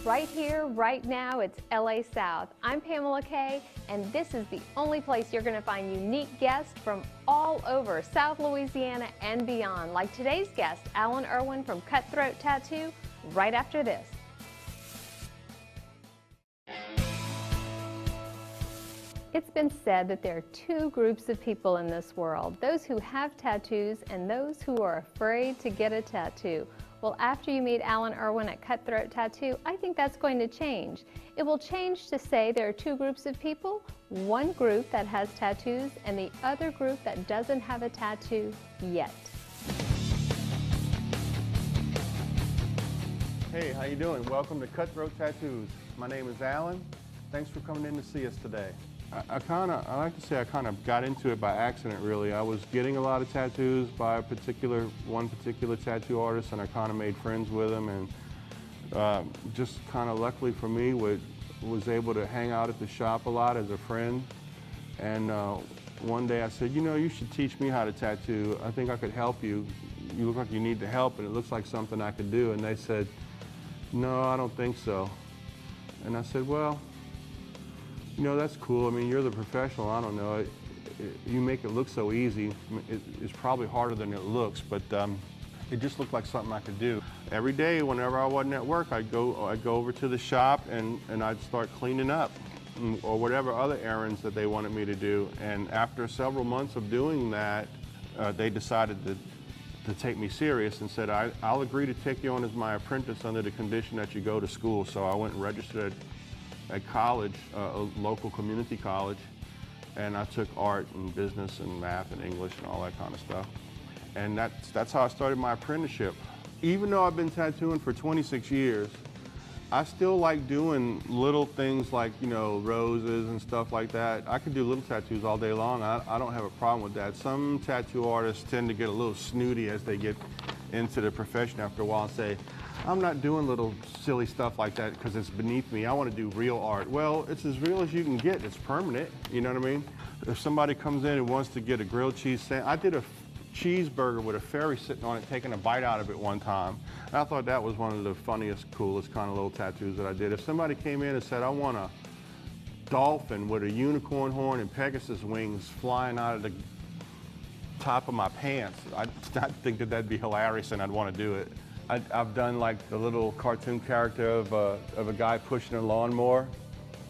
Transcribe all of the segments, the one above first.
Right here, right now, it's LA South. I'm Pamela Kay, and this is the only place you're going to find unique guests from all over South Louisiana and beyond, like today's guest, Allan Irwin from Cutthroat Tattoo, right after this. It's been said that there are two groups of people in this world, those who have tattoos and those who are afraid to get a tattoo. Well, after you meet Allan Irwin at Cutthroat Tattoo, I think that's going to change. It will change to say there are two groups of people, one group that has tattoos and the other group that doesn't have a tattoo yet. Hey, how you doing? Welcome to Cutthroat Tattoos. My name is Allan. Thanks for coming in to see us today. I like to say I kind of got into it by accident, really. I was getting a lot of tattoos by one particular tattoo artist, and I kind of made friends with him, and just kind of luckily for me was able to hang out at the shop a lot as a friend. And one day I said, you know, you should teach me how to tattoo. I think I could help you. You look like you need the help, and it looks like something I could do. And they said, no, I don't think so. And I said, well, you know, that's cool. I mean, you're the professional. I don't know. You make it look so easy. It's probably harder than it looks, but it just looked like something I could do. Every day, whenever I wasn't at work, I'd go over to the shop and I'd start cleaning up or whatever other errands that they wanted me to do. And after several months of doing that, they decided to take me serious and said, I'll agree to take you on as my apprentice under the condition that you go to school. So I went and registered at college, a local community college, and I took art and business and math and English and all that kind of stuff. And that's how I started my apprenticeship. Even though I've been tattooing for 26 years, I still like doing little things like, you know, roses and stuff like that. I could do little tattoos all day long. I don't have a problem with that. Some tattoo artists tend to get a little snooty as they get into the profession after a while and say, I'm not doing little silly stuff like that because it's beneath me. I want to do real art. Well, it's as real as you can get. It's permanent, you know what I mean? If somebody comes in and wants to get a grilled cheese sandwich, I did a cheeseburger with a fairy sitting on it, taking a bite out of it one time. And I thought that was one of the funniest, coolest kind of little tattoos that I did. If somebody came in and said, I want a dolphin with a unicorn horn and Pegasus wings flying out of the top of my pants, I'd think that that'd be hilarious and I'd want to do it. I've done like the little cartoon character of a guy pushing a lawnmower,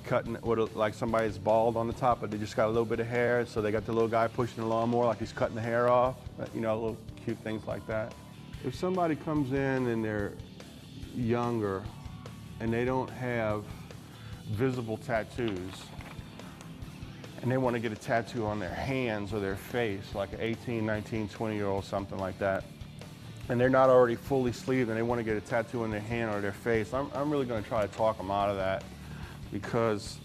cutting like somebody's bald on the top, but they just got a little bit of hair, so they got the little guy pushing the lawnmower like he's cutting the hair off. You know, little cute things like that. If somebody comes in and they're younger and they don't have visible tattoos and they want to get a tattoo on their hands or their face, like an 18, 19, 20-year-old, something like that, and they're not already fully sleeved and they want to get a tattoo on their hand or their face, I'm really going to try to talk them out of that, because,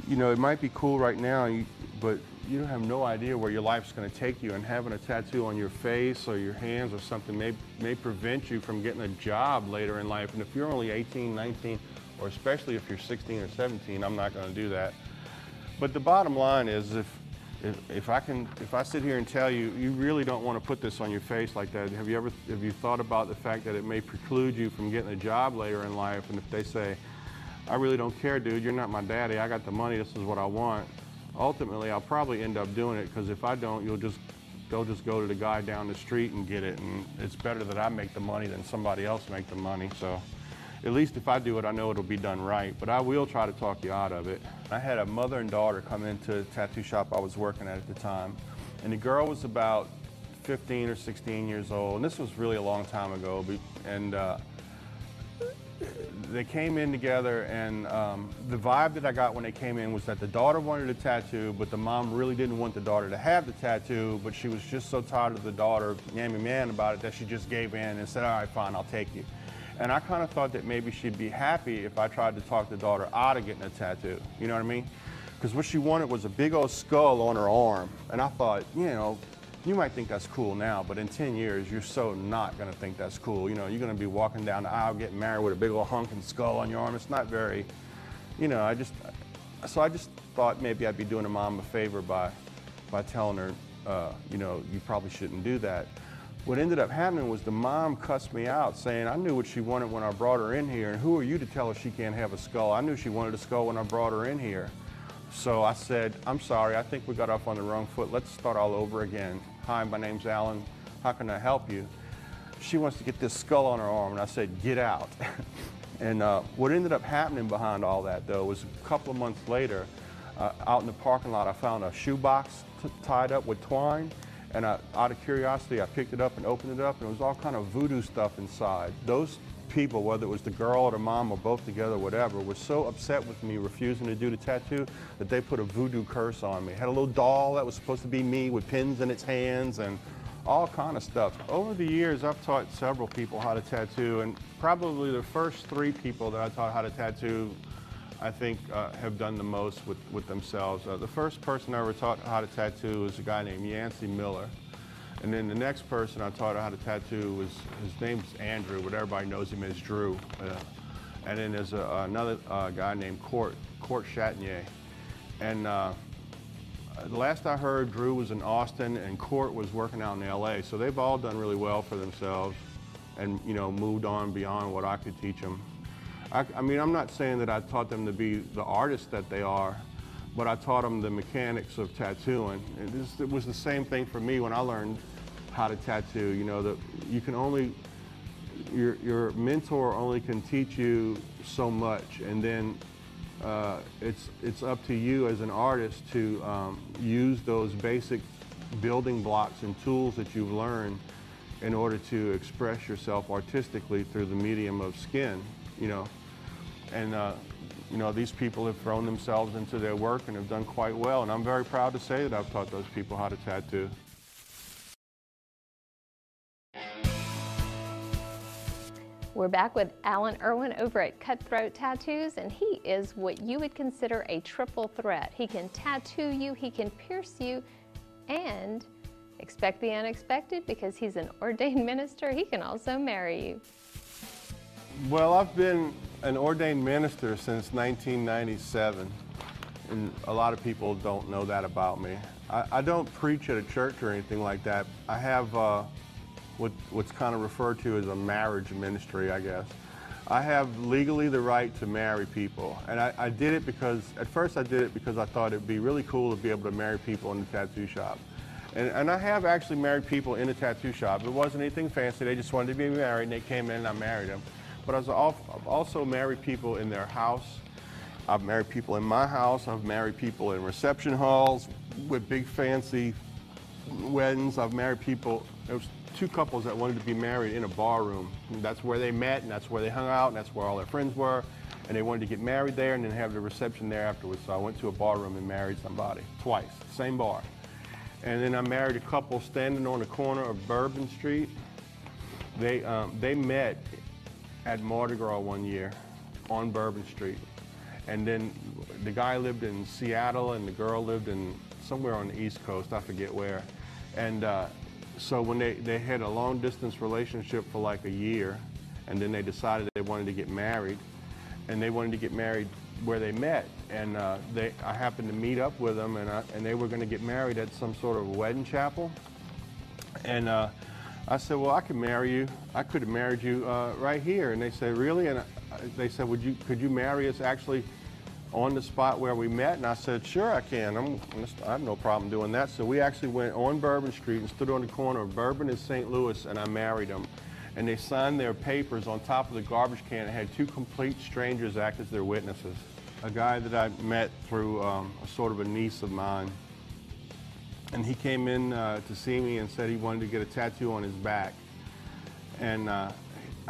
you know, it might be cool right now, but you have no idea where your life's going to take you, and having a tattoo on your face or your hands or something may prevent you from getting a job later in life. And if you're only 18, 19, or especially if you're 16 or 17, I'm not going to do that. But the bottom line is, if I sit here and tell you, you really don't want to put this on your face like that, have you thought about the fact that it may preclude you from getting a job later in life? And if they say, I really don't care, dude, you're not my daddy, I got the money, this is what I want, ultimately I'll probably end up doing it, because if I don't, they'll just go to the guy down the street and get it, and it's better that I make the money than somebody else make the money. So at least if I do it, I know it'll be done right, but I will try to talk you out of it. I had a mother and daughter come into the tattoo shop I was working at the time, and the girl was about 15 or 16 years old, and this was really a long time ago, and they came in together, and the vibe that I got when they came in was that the daughter wanted a tattoo, but the mom really didn't want the daughter to have the tattoo, but she was just so tired of the daughter yamming man about it that she just gave in and said, all right, fine, I'll take you. And I kind of thought that maybe she'd be happy if I tried to talk the daughter out of getting a tattoo, you know what I mean? Because what she wanted was a big old skull on her arm, and I thought, you know, you might think that's cool now, but in 10 years, you're so not going to think that's cool. You know, you're going to be walking down the aisle getting married with a big old hunking skull on your arm. It's not very, you know, so I just thought maybe I'd be doing a mom a favor by telling her, you know, you probably shouldn't do that. what ended up happening was the mom cussed me out, saying I knew what she wanted when I brought her in here, and who are you to tell her she can't have a skull? I knew she wanted a skull when I brought her in here. So I said, I'm sorry, I think we got off on the wrong foot. Let's start all over again. Hi, my name's Alan. How can I help you? She wants to get this skull on her arm, and I said, get out. And what ended up happening behind all that, though, was a couple of months later, out in the parking lot, I found a shoebox tied up with twine. And out of curiosity, I picked it up and opened it up, and it was all kind of voodoo stuff inside. Those people, whether it was the girl or the mom or both together, whatever, were so upset with me refusing to do the tattoo that they put a voodoo curse on me. Had a little doll that was supposed to be me with pins in its hands and all kind of stuff. Over the years, I've taught several people how to tattoo, and probably the first 3 people that I taught how to tattoo, I think, have done the most with themselves. The first person I ever taught how to tattoo was a guy named Yancey Miller. And then the next person I taught how to tattoo was, his name's Andrew, but everybody knows him as Drew. And then there's another guy named Court Chatinier. And the last I heard, Drew was in Austin and Court was working out in LA. So they've all done really well for themselves and, you know, moved on beyond what I could teach them. I mean, I'm not saying that I taught them to be the artists that they are, but I taught them the mechanics of tattooing. And it was the same thing for me when I learned how to tattoo. You know, that you can only, your mentor only can teach you so much, and then it's up to you as an artist to use those basic building blocks and tools that you've learned in order to express yourself artistically through the medium of skin, you know. And you know, these people have thrown themselves into their work and have done quite well, and I'm very proud to say that I've taught those people how to tattoo. We're back with Allan Irwin over at Cutthroat Tattoos, and he is what you would consider a triple threat. He can tattoo you, he can pierce you, and expect the unexpected, because he's an ordained minister, he can also marry you. Well, I've been an ordained minister since 1997, and a lot of people don't know that about me. I don't preach at a church or anything like that. I have what's kind of referred to as a marriage ministry, I guess. I have legally the right to marry people, and I did it because, at first I did it because I thought it'd be really cool to be able to marry people in the tattoo shop. And I have actually married people in a tattoo shop. It wasn't anything fancy, they just wanted to be married, and they came in and I married them. But I've also married people in their house. I've married people in my house. I've married people in reception halls with big fancy weddings. I've married people, there was 2 couples that wanted to be married in a bar room. And that's where they met, and that's where they hung out, and that's where all their friends were. And they wanted to get married there and then have the reception there afterwards. So I went to a bar room and married somebody, twice, same bar. And then I married a couple standing on the corner of Bourbon Street. They met at Mardi Gras one year on Bourbon Street. And then the guy lived in Seattle and the girl lived in somewhere on the East Coast, I forget where. And so when they had a long distance relationship for like a year, and then they decided they wanted to get married, and they wanted to get married where they met. And I happened to meet up with them, and they were going to get married at some sort of wedding chapel. And I said, well, I could marry you. I could have married you right here. And they said, really? And they said, could you marry us actually on the spot where we met? And I said, sure, I can. I have no problem doing that. So we actually went on Bourbon Street and stood on the corner of Bourbon and St. Louis, and I married them. And they signed their papers on top of the garbage can and had 2 complete strangers act as their witnesses. A guy that I met through a sort of a niece of mine. And he came in to see me and said he wanted to get a tattoo on his back. And I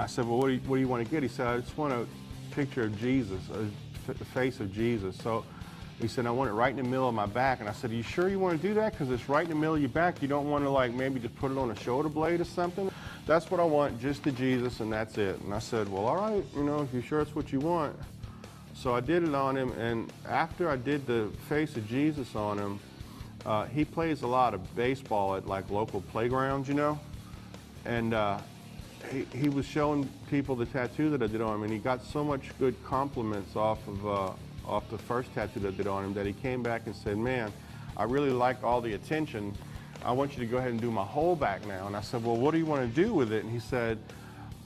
said, well, what do you want to get? He said, I just want a picture of Jesus, the face of Jesus. So he said, I want it right in the middle of my back. And I said, are you sure you want to do that? Because it's right in the middle of your back. You don't want to, like, maybe just put it on a shoulder blade or something? That's what I want, just the Jesus, and that's it. And I said, well, all right, you know, if you're sure it's what you want. So I did it on him, and after I did the face of Jesus on him, he plays a lot of baseball at like local playgrounds, you know, and he was showing people the tattoo that I did on him, and he got so much good compliments off the first tattoo that I did on him that he came back and said, man, I really like all the attention, I want you to go ahead and do my whole back now. And I said, well, what do you want to do with it? And he said,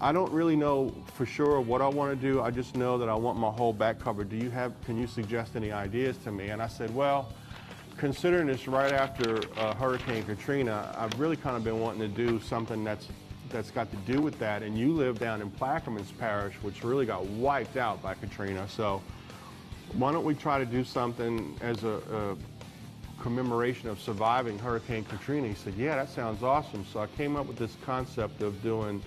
I don't really know for sure what I want to do. I just know that I want my whole back covered. Can you suggest any ideas to me? And I said, well, considering it's right after Hurricane Katrina, I've really kind of been wanting to do something that's got to do with that. And you live down in Plaquemines Parish, which really got wiped out by Katrina. So why don't we try to do something as a commemoration of surviving Hurricane Katrina? He said, yeah, that sounds awesome. So I came up with this concept of doing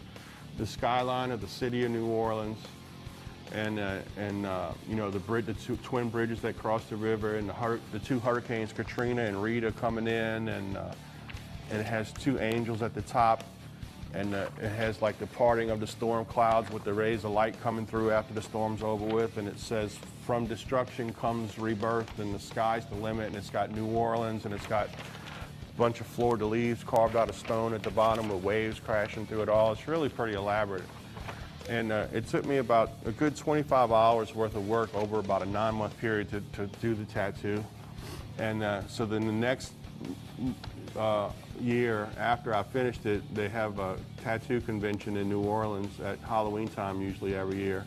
the skyline of the city of New Orleans, and you know, the two twin bridges that cross the river, and the two hurricanes, Katrina and Rita, coming in, and it has two angels at the top, and it has like the parting of the storm clouds with the rays of light coming through after the storm's over with, and it says, from destruction comes rebirth, and the sky's the limit, and it's got New Orleans, and it's got bunch of fleur-de-lis carved out of stone at the bottom with waves crashing through it all. It's really pretty elaborate. And it took me about a good 25 hours worth of work over about a 9-month period to do the tattoo. And so then the next year after I finished it, they have a tattoo convention in New Orleans at Halloween time, usually every year.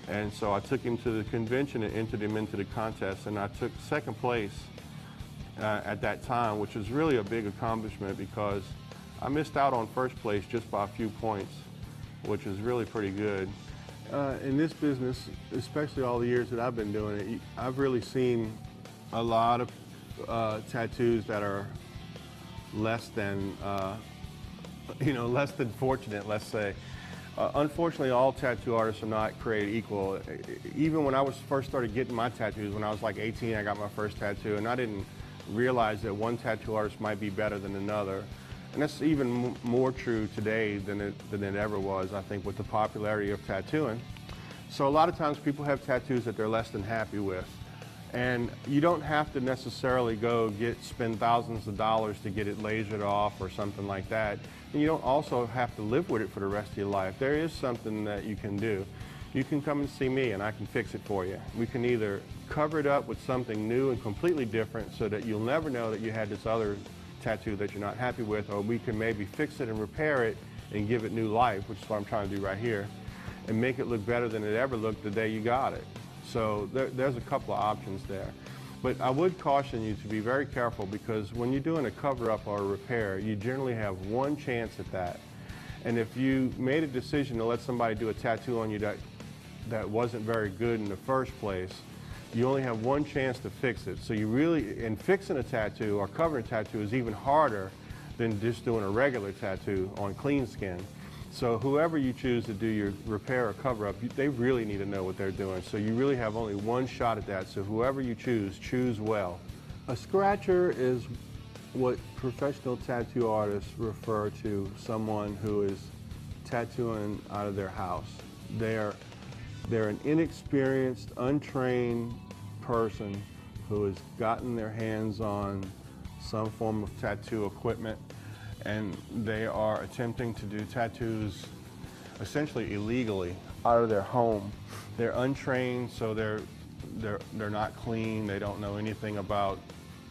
And so I took him to the convention and entered him into the contest, and I took second place at that time, which was really a big accomplishment because I missed out on first place just by a few points, which is really pretty good. In this business, especially all the years that I've been doing it, I've really seen a lot of tattoos that are less than, less than fortunate, let's say. Unfortunately, all tattoo artists are not created equal. Even when I first started getting my tattoos, when I was like 18, I got my first tattoo, and I didn't realize that one tattoo artist might be better than another. And that's even more true today than it ever was, I think, with the popularity of tattooing. So a lot of times people have tattoos that they're less than happy with. And you don't have to necessarily spend thousands of dollars to get it lasered off or something like that. And you don't also have to live with it for the rest of your life. There is something that you can do. You can come and see me and I can fix it for you. We can either cover it up with something new and completely different so that you'll never know that you had this other tattoo that you're not happy with, or we can maybe fix it and repair it and give it new life, which is what I'm trying to do right here, and make it look better than it ever looked the day you got it. So there's a couple of options there. But I would caution you to be very careful, because when you're doing a cover-up or a repair, you generally have one chance at that. And if you made a decision to let somebody do a tattoo on you that wasn't very good in the first place, you only have one chance to fix it. So you really, and fixing a tattoo or covering a tattoo is even harder than just doing a regular tattoo on clean skin. So whoever you choose to do your repair or cover up, they really need to know what they're doing. So you really have only one shot at that. So whoever you choose well. A scratcher is what professional tattoo artists refer to someone who is tattooing out of their house. They're an inexperienced, untrained person who has gotten their hands on some form of tattoo equipment, and they are attempting to do tattoos essentially illegally out of their home. They're untrained, so they're not clean. They don't know anything about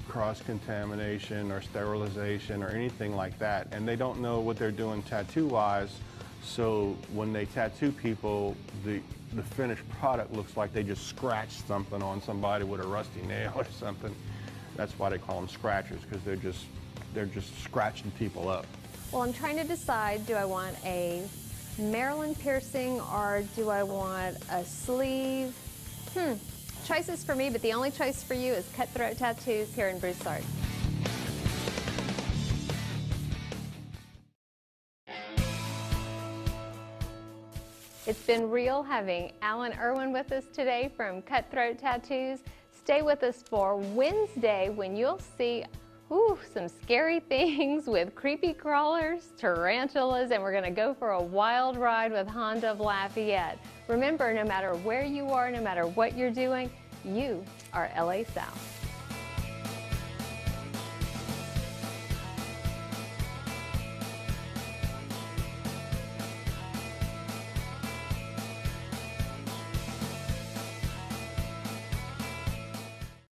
cross-contamination or sterilization or anything like that, and they don't know what they're doing tattoo-wise. So when they tattoo people, the finished product looks like they just scratched something on somebody with a rusty nail or something. That's why they call them scratchers, because they're just scratching people up. Well, I'm trying to decide, do I want a Maryland piercing or do I want a sleeve? Choices for me, but the only choice for you is Cutthroat Tattoos here in Broussard. It's been real having Allan Irwin with us today from Cutthroat Tattoos. Stay with us for Wednesday when you'll see some scary things with creepy crawlers, tarantulas, and we're going to go for a wild ride with Honda of Lafayette. Remember, no matter where you are, no matter what you're doing, you are LA South.